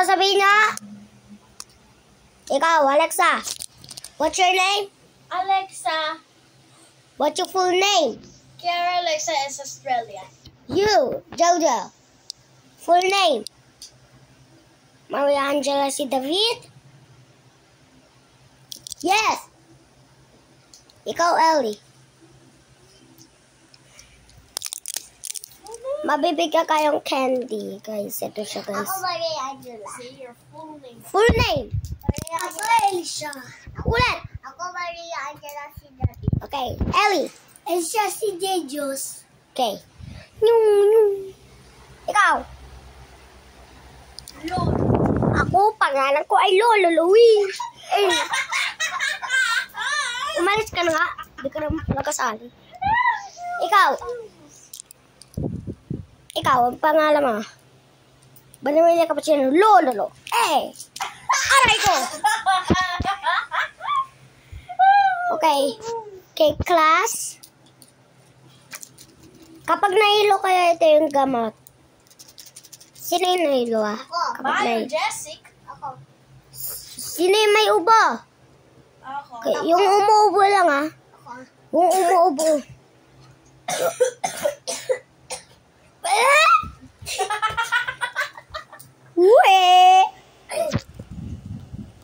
sabihin niya? Ikaw, Alexa. What's your name? Alexa. What's your full name? Kiara Alexa is Australia. You, Jojo. Full name? Maria Angela si David? Yes. Ikaw, Ellie. Mabibigyan kayong candy, guys. Ito siya, guys. Ako Maria Angela. Say your full name. Full name? Maria Ako, Angela. Elisha. Ulit. Ako Maria Angela si David. Okay, Ellie. Elisha si Jejus. Okay. Nyung. Ikaw. Lord. Ako, pangalan ko ay Lolo Louie. Eh. Umalis ka na nga. Hindi ka na nakasali. Ikaw. Ikaw, ang pangalan mo. Banawin niya kapatid Lolo. Eh. Aray ko. Okay. Okay, class. Kapag nahilo kayo, ito yung gamot. Sino yung nahilo ah? Kapag Mayo, nahilo. Jessic. Ako. Sino yung may ubo? Ako. Okay, yung umuubo lang ah. Ako. Yung umuubo.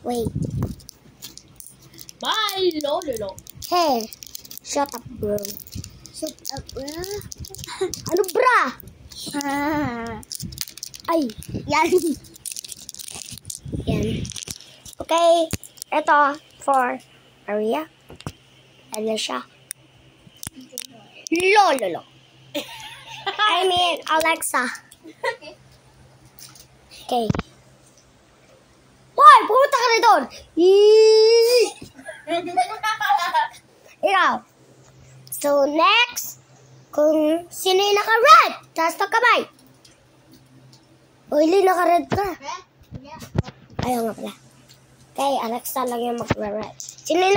Wait. Bye, Lolo. Hey. Shut up, bro. Shut up, bro. Ano, bra? Ay. Yan. Yan. Okay. Ito for Maria. Alicia. Lolo. I mean, Alexa. Okay. Hoy! Pumunta ka na doon! Ikaw. So, next, kung sino yung naka-red, taas na kamay. O, hindi naka-red ka. Ayaw nga pala. Okay, Alexa lang yung mag-red. Sino yung